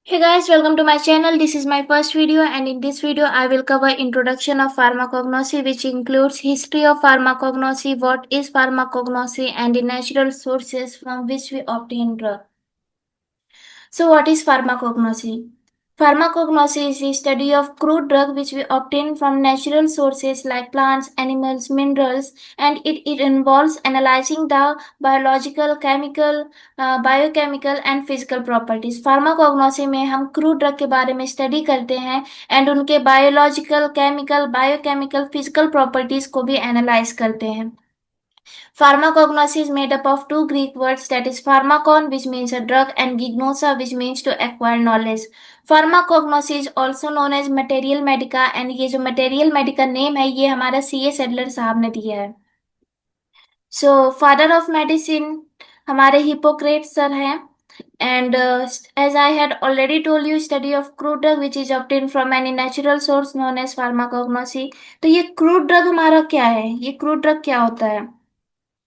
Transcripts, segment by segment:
Hey guys, welcome to my channel. This is my first video and in this video I will cover introduction of pharmacognosy which includes history of pharmacognosy, what is pharmacognosy and the natural sources from which we obtain drug. So, what is pharmacognosy? Pharmacognosy is the study of crude drug which we obtain from natural sources like plants, animals, minerals, and it involves analyzing the biological, chemical, biochemical and physical properties. Pharmacognosy में हम crude drug के बारे में study करते हैं and उनके biological, chemical, biochemical, physical properties को भी analyze करते हैं. Pharmacognosy is made up of two Greek words, that is pharmakon, which means a drug, and gignosa, which means to acquire knowledge. Pharmacognosy is also known as material medica, and ये जो material medica name है ये हमारा C.A. Sedler साहब ने दिया है. So father of medicine हमारे हिपोक्रेट सर हैं. And as I had already told you, study of crude drug which is obtained from any natural source known as pharmacognosy. तो ये crude drug हमारा क्या है? ये crude drug क्या होता है?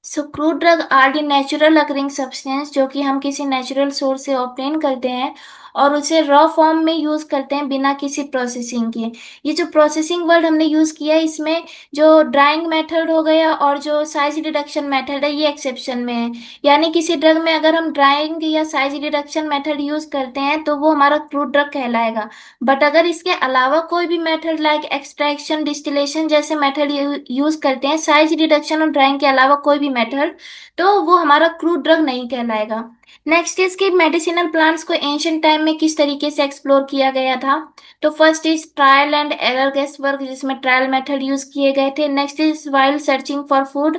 So crude drug are the natural occurring substance जो कि हम किसी नेचुरल सोर्स से ऑब्टेन करते हैं और उसे रॉ फॉर्म में यूज करते हैं बिना किसी प्रोसेसिंग के. ये जो प्रोसेसिंग वर्ड हमने यूज किया है इसमें जो ड्राइंग मेथड हो गया और जो साइज रिडक्शन मेथड है ये एक्सेप्शन में है. यानी किसी ड्रग में अगर हम ड्राइंग या साइज रिडक्शन मेथड यूज करते हैं तो वो हमारा क्रूड ड्रग कहलाएगा. बट अगर इसके अलावा कोई भी मेथड लाइक एक्सट्रैक्शन डिस्टिलेशन जैसे मेथड यूज करते हैं साइज रिडक्शन और ड्राइंग के अलावा कोई भी मेथड, तो वो हमारा क्रूड ड्रग नहीं कहलाएगा. नेक्स्ट इज कि मेडिसिनल प्लांट्स को एंशियंट टाइम में किस तरीके से एक्सप्लोर किया गया था. तो first is trial and error guess work जिसमें ट्रायल मेथड यूज किए गए थे. Next is while searching for food,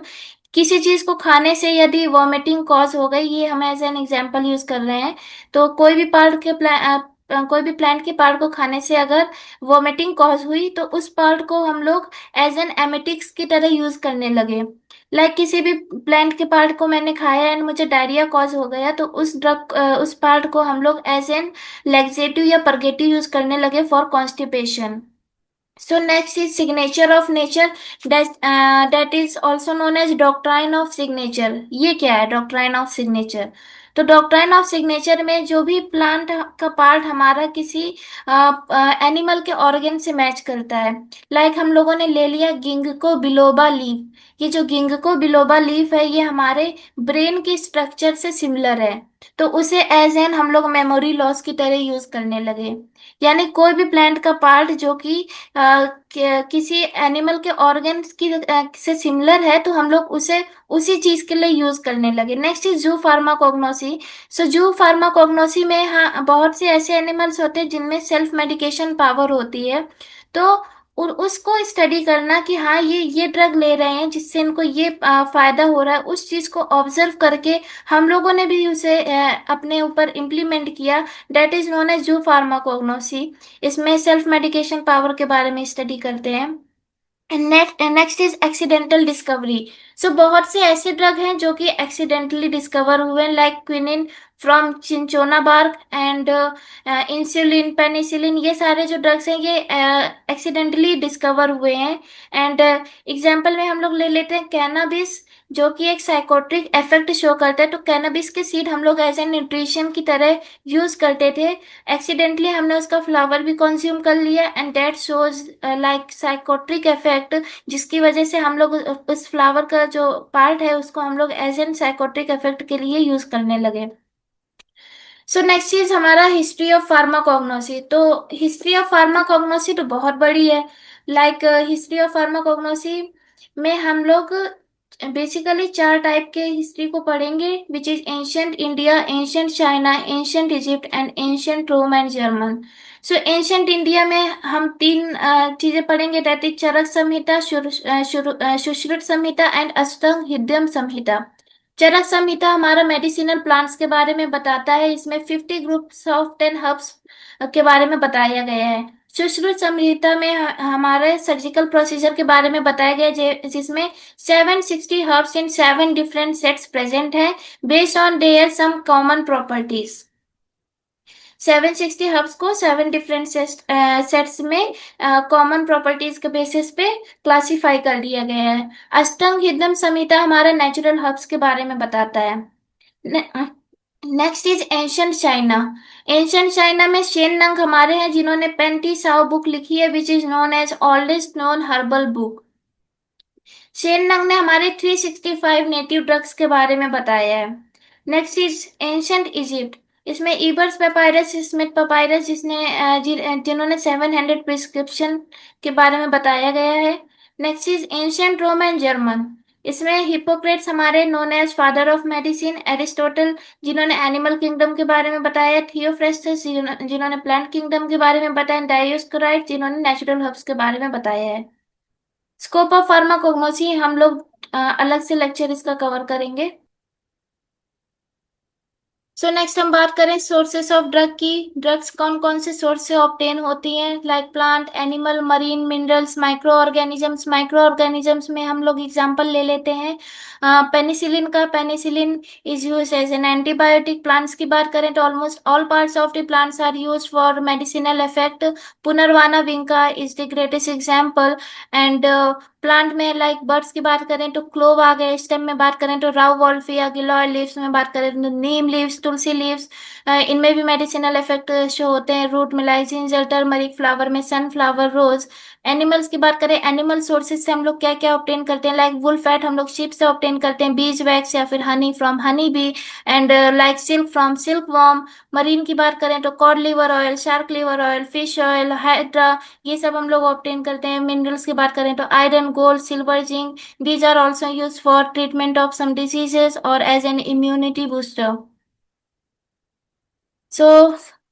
किसी चीज को खाने से यदि वॉमिटिंग कॉज हो गई, ये हम एज एन एग्जांपल यूज कर रहे हैं. तो कोई भी प्लांट के पार्ट को खाने से अगर वॉमिटिंग कॉज हुई तो उस पार्ट को हम लोग एज एन एमेटिक्स की तरह यूज करने लगे. किसी भी प्लांट के पार्ट को मैंने खाया एंड मुझे डायरिया कॉज हो गया तो उस पार्ट को हम लोग एज एन लेक्सेटिव या परगेटिव यूज करने लगे for constipation. So next is signature of nature, that is also known as doctrine of signature. ये क्या है doctrine of signature? तो doctrine of signature में जो भी प्लांट का पार्ट हमारा किसी एनिमल के ऑर्गन से मैच करता है. हम लोगों ने ले लिया गिंगको बिलोबा लीफ. ये जो गिंगको बिलोबा लीफ है ये हमारे ब्रेन की स्ट्रक्चर से सिमिलर है. तो उसे एज एन हम लोग मेमोरी लॉस की तरह यूज करने लगे. यानी कोई भी प्लांट का पार्ट जो कि किसी एनिमल के ऑर्गन की से सिमिलर है तो हम लोग उसे उसी चीज के लिए यूज करने लगे. नेक्स्ट इज जू फार्माकोग्नोसी. सो जू फार्माकोग्नोसी में हाँ बहुत से ऐसे एनिमल्स होते हैं जिनमें सेल्फ मेडिकेशन पावर होती है. तो उसको स्टडी करना कि हाँ ये ड्रग ले रहे हैं जिससे इनको ये फायदा हो रहा है, उस चीज को ऑब्जर्व करके हम लोगों ने भी उसे अपने ऊपर इम्प्लीमेंट किया. That is known as the zoopharmacognosy self medication power के बारे में स्टडी करते हैं. Next is accidental discovery. So बहुत से ऐसे ड्रग हैं जो कि एक्सीडेंटली डिस्कवर हुए like quinine from cinchona bark and insulin penicillin. ये सारे जो ड्रग्स हैं ये एक्सीडेंटली डिस्कवर हुए हैं. एंड एग्जाम्पल में हम लोग ले लेते हैं कैनाबिस जो कि एक साइकोट्रिक इफेक्ट शो करता है. तो कैनाबिस के सीड हम लोग एज ए न्यूट्रिशन की तरह यूज करते थे. एक्सीडेंटली हमने उसका फ्लावर भी कंज्यूम कर लिया and that shows like psychotropic effect, जिसकी वजह से हम लोग उस फ्लावर का जो पार्ट है उसको हम लोग एज एन साइकोट्रिक इफेक्ट के लिए यूज करने लगे. सो नेक्स्ट चीज हमारा हिस्ट्री ऑफ फार्माकोग्नोसी. तो हिस्ट्री ऑफ फार्माकोग्नोसी तो बहुत बड़ी है. हिस्ट्री ऑफ फार्माकोग्नोसी में हम लोग बेसिकली चार टाइप के हिस्ट्री को पढ़ेंगे which is ancient India, ancient China, ancient Egypt and ancient Rome and German. So ancient India में हम तीन चीजें पढ़ेंगे, that is Charaka Samhita, Sushruta Samhita and Ashtanga Hridaya Samhita. चरक संहिता हमारा मेडिसिनल प्लांट्स के बारे में बताता है. इसमें 50 ग्रुप्स ऑफ 10 हर्ब्स के बारे में बताया गया है. सुश्रुत संहिता में हमारे सर्जिकल प्रोसीजर के बारे में बताया गया जिसमें 760 herbs in 7 different sets present है based on their some common properties. 760 herbs को 7 डिफरेंट सेट्स में कॉमन प्रॉपर्टीज के बेसिस पे क्लासिफाई कर दिया गया है. अष्टांग हृदय संहिता हमारा नेचुरल हर्ब्स के बारे में बताता है. Next is ancient China. Ancient China में शेन नंग हमारे हैं जिन्होंने पेंटी साओ बुक लिखी है which is known as oldest known herbal book. Shen Nung ने हमारे 365 नेटिव ड्रग्स के बारे में बताया है। Next is ancient Egypt. इसमें इबर्स पेपायरस स्मिथ पेपायरस जिन्होंने 700 प्रिस्क्रिप्शन के बारे में बताया गया है। Next is ancient Rome and German. इसमें हिपोक्रेट्स हमारे known as father of medicine. Aristotle जिन्होंने एनिमल किंगडम के बारे में बताया। थियोफ्रेस्टस जिन्होंने प्लांट किंगडम के बारे में बताया। डायोस्कोराइड जिन्होंने नेचुरल हर्ब्स के बारे में बताया है। स्कोप ऑफ फार्माकोग्नोसी हम लोग अलग से लेक्चर इसका कवर करेंगे। सो नेक्स्ट हम बात करें सोर्सेस ऑफ ड्रग की। ड्रग्स कौन कौन से सोर्स से ऑब्टेन होती हैं, like plant, animal, marine, minerals, microorganisms. Microorganisms में हम लोग एग्जांपल ले लेते हैं पेनिसिलिन का। Penicillin is use as an antibiotic. Plants की बात करें तो almost all parts of the plants are use for medicinal effect. पुनर्वाना vinca is the greatest example. And plant में लाइक बर्ड्स की बात करें तो क्लोव आ गए। स्टेम में बात करें तो राव वॉल्फिया। गिलोय लीव्स में बात करें तो नीम लीव्स, तुलसी लीव्स, इनमें भी मेडिसिनल इफेक्ट शो होते हैं। रूट में लाइजिंजर, टर्मरिक, फ्लावर में सनफ्लावर, रोज। एनिमल्स की बात करें, एनिमल सोर्सेज से हम लोग क्या क्या ऑब्टेन करते हैं, लाइक वुल फैट हम लोग शिप से ऑब्टेन करते हैं, बीज वैक्स या फिर honey from honey bee. And like silk from silk worm. Marine की बात करें तो code liver oil, shark liver oil, fish oil, hydra, ये सब हम लोग ऑब्टेन करते हैं। मिनरल्स की बात करें तो iron, gold, silver, zinc, these are also used for treatment of some diseases or as an immunity booster. सो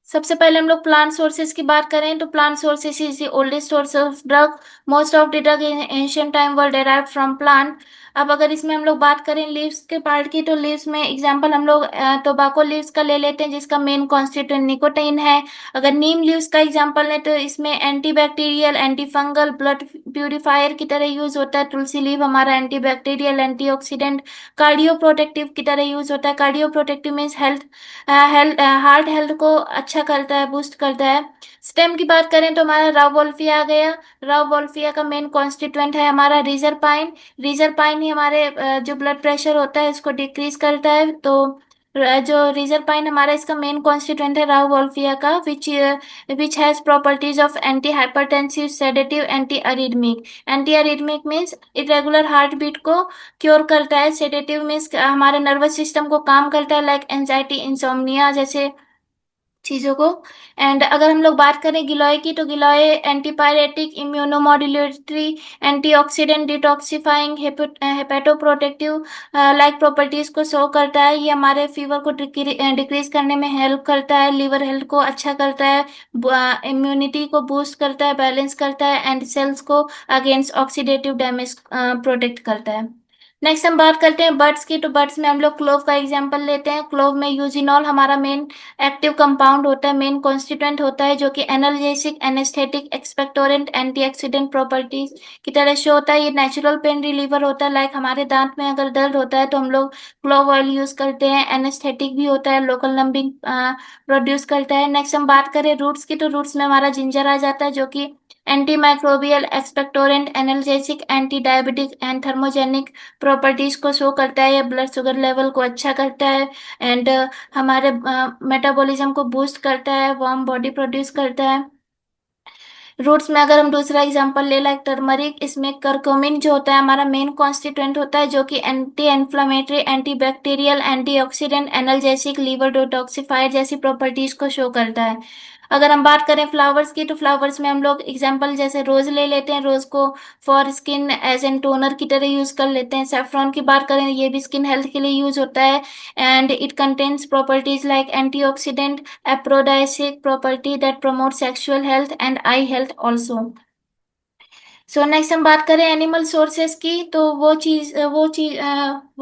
सबसे पहले हम लोग प्लांट सोर्सेज की बात करें तो plant sources is the oldest source of drug. Most of the drug in ancient time were derived from plant. अब अगर इसमें हम लोग बात करें लीव्स के पार्ट की तो लीव्स में एग्जांपल हम लोग टोबैको लीव्स का ले लेते हैं जिसका मेन कॉन्स्टिट्यूएंट निकोटीन है। अगर नीम लीव्स का एग्जांपल लें तो इसमें anti bacterial, anti fungal, blood purifier की तरह यूज होता है। तुलसी लीव हमारा anti bacterial, antioxidant, cardio protective की तरह यूज होता है। Cardio protective means health health heart health को अच्छा करता है, बूस्ट करता है। स्टेम की बात करें तो हमारा राव वोल्फिया आ गया। राव वोल्फिया का मेन कॉन्स्टिट्यूएंट है हमारा रिजरपाइन। रिजरपाइन ही हमारे जो ब्लड प्रेशर होता है इसको डिक्रीज करता है। तो जो रिजरपाइन हमारा इसका मेन कॉन्स्टिट्यूएंट है राव वोल्फिया का, which has properties of anti hypertensive, sedative, anti arrhythmic. Anti arrhythmic means irregular heart beat को क्योर करता है। सेडेटिव मीन्स हमारे नर्वस सिस्टम को काम करता है, लाइक एंजाइटी, इंसोम्निया जैसे चीजों को। एंड अगर हम लोग बात करें गिलोय की तो गिलोय antipyretic, immunomodulatory, antioxidant, detoxifying, hepatoprotective like properties को शो करता है। ये हमारे फीवर को डिक्रीज करने में हेल्प करता है, लिवर हेल्थ को अच्छा करता है, इम्यूनिटी को बूस्ट करता है, बैलेंस करता है, एंड सेल्स को अगेंस्ट ऑक्सीडेटिव डैमेज प्रोटेक्ट करता है। नेक्स्ट हम बात करते हैं बर्ड्स की तो बर्ड्स में हम लोग क्लोव का एग्जांपल लेते हैं। क्लोव में यूजिनॉल हमारा मेन एक्टिव कंपाउंड होता है, मेन कॉन्स्टिट्यूएंट होता है जो कि analgesic, anaesthetic, expectorant, antioxidant properties की तरह शो होता है। ये नेचुरल पेन रिलीवर होता है, लाइक हमारे दांत में अगर दर्द होता है तो हम लोग क्लोव ऑयल यूज करते हैं। एनेस्थेटिक भी होता है, लोकल नंबिंग प्रोड्यूस करता है। नेक्स्ट हम बात करें रूट्स की तो रूट्स में हमारा जिंजर आ जाता है जो कि anti microbial, expectorant, analgesic, anti diabetic and thermogenic properties को शो करता है। ये ब्लड शुगर लेवल को अच्छा करता है एंड हमारे मेटाबॉलिज्म को बूस्ट करता है, वार्म बॉडी प्रोड्यूस करता है। रूट्स में अगर हम दूसरा एग्जांपल ले लाइक टर्मरिक, इसमें करक्यूमिन जो होता है हमारा मेन कॉन्स्टिट्यूएंट होता है जो कि anti inflammatory, anti bacterial, antioxidant, analgesic, liver detoxifier जैसी प्रॉपर्टीज को शो करता है। अगर हम बात करें फ्लावर्स की तो फ्लावर्स में हम लोग एग्जांपल जैसे रोज ले लेते हैं। रोज को for skin as an toner की तरह यूज कर लेते हैं। सेफ्रॉन की बात करें ये भी स्किन हेल्थ के लिए यूज होता है and it contains properties like antioxidant, aphrodisiac property that promotes sexual health and eye health also. So next हम बात करें एनिमल सोर्सेस की तो वो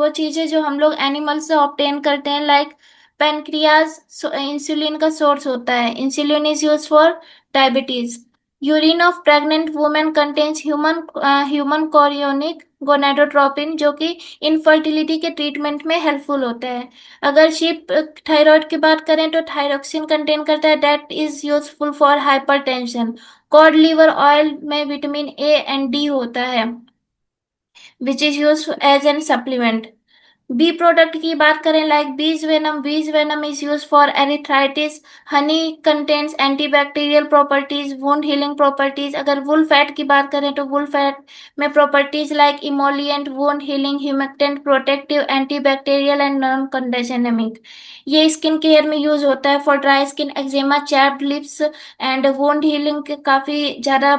चीजें जो हम लोग एनिमल से ऑब्टेन करते हैं, लाइक पेनक्रियाज इंसुलिन का सोर्स होता है। Insulin is use for diabetes. Urine of pregnant women contains human chorionic gonadotropin जो कि इनफर्टिलिटी के ट्रीटमेंट में हेल्पफुल होता है। अगर शीप थायराइड की बात करें तो थायरोक्सिन कंटेन करता है, that is useful for hypertension. Cod liver oil में विटामिन ए एंड डी होता है which is use as an supplement. Bee product की बात करें, like bees venom is use for arthritis. Honey contains antibacterial properties, wound healing properties. अगर wool fat की बात करें तो वुल फैट में properties like emollient, wound healing, humectant, protective, antibacterial and non comedogenic. ये स्किन केयर में use होता है for dry skin, eczema, chapped lips and wound healing काफी ज्यादा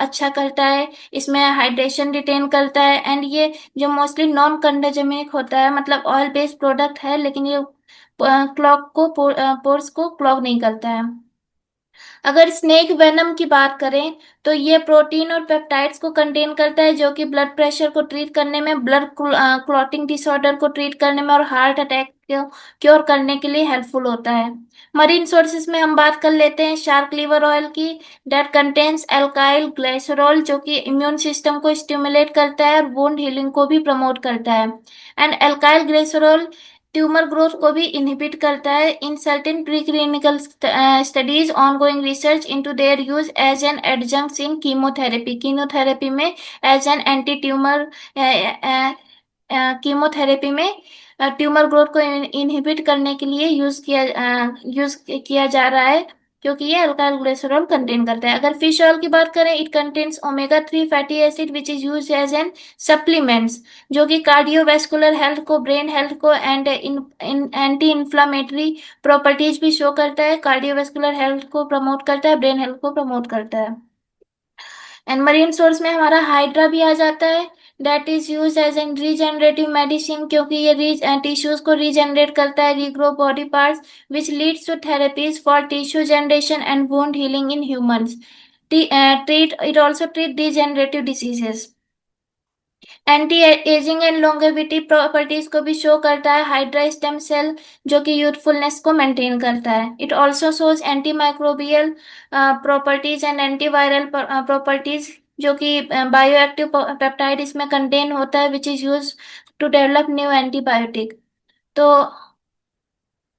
अच्छा करता है। इसमें हाइड्रेशन रिटेन करता है। एंड ये जो मोस्टली नॉन कंडेजेमिक होता है, मतलब ऑयल बेस्ड प्रोडक्ट है, लेकिन ये क्लॉक को पोर्स को क्लॉग नहीं करता है। अगर स्नेक वेनम की बात करें तो ये प्रोटीन और पेप्टाइड्स को कंटेन करता है, जो कि ब्लड प्रेशर को ट्रीट करने में, ब्लड क्लॉटिंग डिसऑर्डर को ट्रीट करने में और हार्ट अटैक को क्योर करने के लिए हेल्पफुल होता है। मरीन सोर्सेज में हम बात कर लेते हैं शार्क लीवर ऑयल की, दैट कंटेन्स एल्काइल ग्लिसरॉल, जो कि इम्यून सिस्टम को स्टिमुलेट करता है और वुंड हीलिंग को भी प्रमोट करता है। And alkyl glycerol tumour growth को भी इनहिबिट करता है। In certain preclinical studies, ongoing research into their use as an adjunct in chemotherapy, chemotherapy में as an anti tumour, chemotherapy में ट्यूमर ग्रोथ को इनहिबिट करने के लिए यूज किया जा रहा है, क्योंकि ये अल्काइल ग्लिसरॉल कंटेन करता है। अगर फिश ऑयल की बात करें, it contains omega 3 fatty acid which is use as an supplements, जो कि कार्डियोवैस्कुलर हेल्थ को, ब्रेन हेल्थ को एंड एंटी इन्फ्लामेटरी प्रॉपर्टीज भी शो करता है। कार्डियोवैस्कुलर हेल्थ को प्रमोट करता है, ब्रेन हेल्थ को प्रमोट करता है। एंड मरीन सोर्स में हमारा हाइड्रा भी आ जाता है, that is use as an regenerative medicine, क्योंकि ये टिश्यूज को रीजनरेट करता है, regrow body parts, which leads to therapies for tissue generation and wound healing in humans. Treat it also treat degenerative diseases। Anti ageing and longevity properties को भी show करता है hydra stem cell, जो कि youthfulness को maintain करता है। It also shows anti microbial properties and antiviral properties, जो कि बायोएक्टिव पेप्टाइड इसमें कंटेन होता है, which is use to develop new antibiotic. तो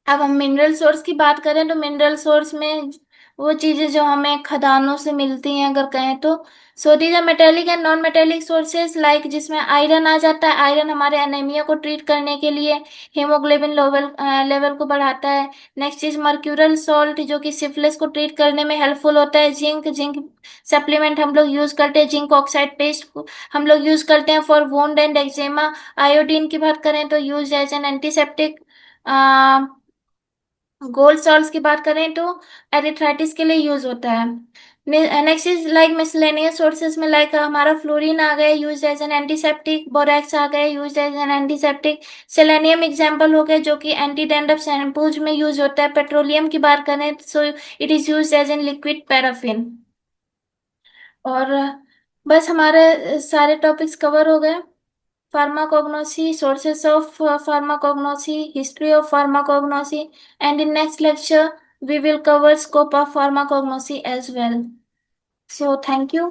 अब हम मिनरल सोर्स की बात करें तो मिनरल सोर्स में वो चीजें जो हमें खदानों से मिलती हैं, अगर कहें तो, so these are metallic and non metallic sources, like जिसमें आयरन आ जाता है। आयरन हमारे एनीमिया को ट्रीट करने के लिए, हीमोग्लोबिन लेवल लेवल को बढ़ाता है। नेक्स्ट इज मर्क्यूरल सॉल्ट, जो कि सिफिलिस को ट्रीट करने में हेल्पफुल होता है। जिंक, जिंक सप्लीमेंट हम लोग यूज करते हैं, जिंक ऑक्साइड पेस्ट हम लोग यूज करते हैं for wound and eczema. Iodine की बात करें तो use as an antiseptic. Gold salts की बात करें तो एरिथ्राइटिस के लिए यूज होता है। Next is like miscellaneous sources में, लाइक हमारा फ्लोरीन आ गए, use as an antiseptic. Borax आ गए, use as an antiseptic. Selenium example हो गए, जो कि एंटी डैंड्रफ शैम्पूज में यूज होता है। पेट्रोलियम की बात करें so it is use as an liquid paraffin. और बस हमारे सारे टॉपिक्स कवर हो गए। Pharmacognosy, sources of pharmacognosy, history of pharmacognosy, and in next lecture we will cover scope of pharmacognosy as well. So thank you.